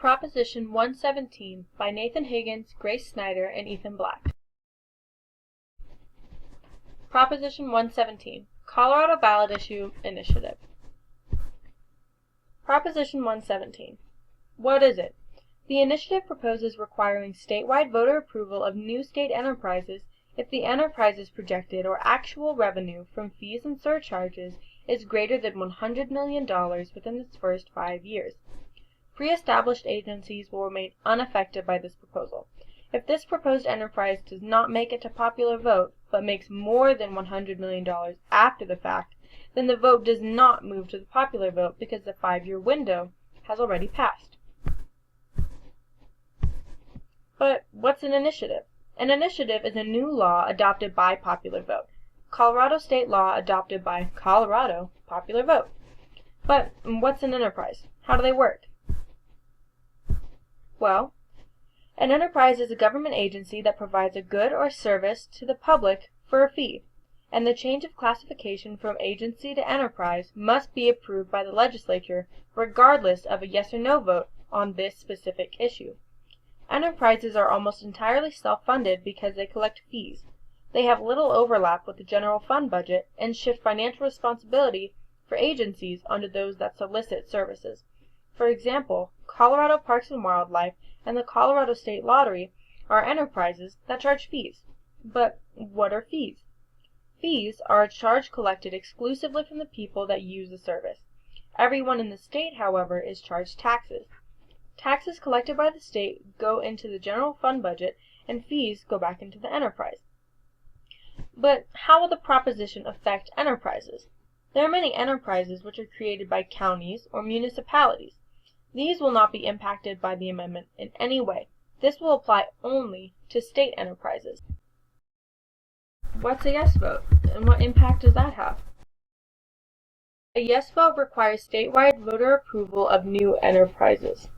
Proposition 117 by Nathan Higgins, Grace Snyder, and Ethan Black. Proposition 117, Colorado Ballot Issue Initiative. Proposition 117. What is it? The initiative proposes requiring statewide voter approval of new state enterprises if the enterprise's projected or actual revenue from fees and surcharges is greater than $100 million within its first 5 years. Pre-established agencies will remain unaffected by this proposal. If this proposed enterprise does not make it to popular vote, but makes more than $100 million after the fact, then the vote does not move to the popular vote because the 5-year window has already passed. But what's an initiative? An initiative is a new law adopted by popular vote. Colorado state law adopted by Colorado popular vote. But what's an enterprise? How do they work? Well, an enterprise is a government agency that provides a good or service to the public for a fee, and the change of classification from agency to enterprise must be approved by the legislature regardless of a yes or no vote on this specific issue. Enterprises are almost entirely self-funded because they collect fees. They have little overlap with the general fund budget and shift financial responsibility for agencies onto those that solicit services. For example, Colorado Parks and Wildlife and the Colorado State Lottery are enterprises that charge fees. But what are fees? Fees are a charge collected exclusively from the people that use the service. Everyone in the state, however, is charged taxes. Taxes collected by the state go into the general fund budget, and fees go back into the enterprise. But how will the proposition affect enterprises? There are many enterprises which are created by counties or municipalities. These will not be impacted by the amendment in any way. This will apply only to state enterprises. What's a yes vote, and what impact does that have? A yes vote requires statewide voter approval of new enterprises.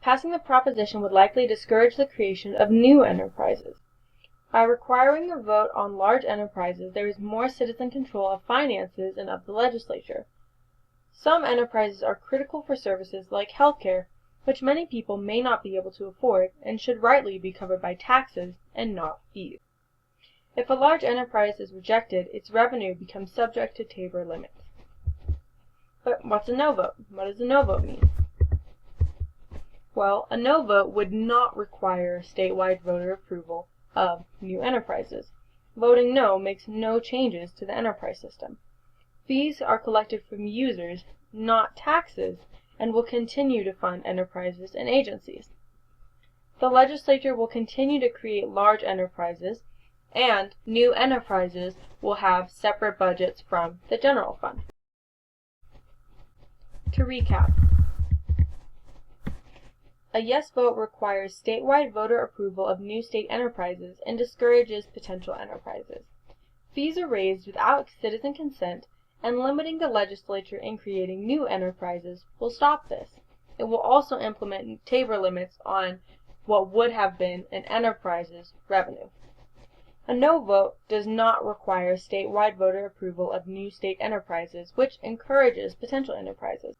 Passing the proposition would likely discourage the creation of new enterprises. By requiring a vote on large enterprises, there is more citizen control of finances and of the legislature. Some enterprises are critical for services like healthcare, which many people may not be able to afford and should rightly be covered by taxes and not fees. If a large enterprise is rejected, its revenue becomes subject to Tabor limits. But what's a no vote? What does a no vote mean? Well, a no vote would not require statewide voter approval of new enterprises. Voting no makes no changes to the enterprise system. Fees are collected from users, not taxes, and will continue to fund enterprises and agencies. The legislature will continue to create large enterprises, and new enterprises will have separate budgets from the general fund. To recap, a yes vote requires statewide voter approval of new state enterprises and discourages potential enterprises. Fees are raised without citizen consent, and limiting the legislature in creating new enterprises will stop this. It will also implement Tabor limits on what would have been an enterprise's revenue. A no vote does not require statewide voter approval of new state enterprises, which encourages potential enterprises.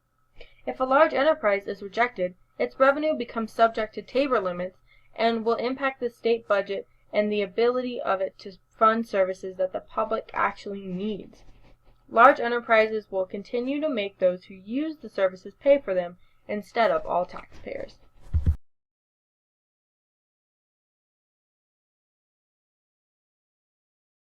If a large enterprise is rejected, its revenue becomes subject to Tabor limits and will impact the state budget and the ability of it to fund services that the public actually needs. Large enterprises will continue to make those who use the services pay for them instead of all taxpayers.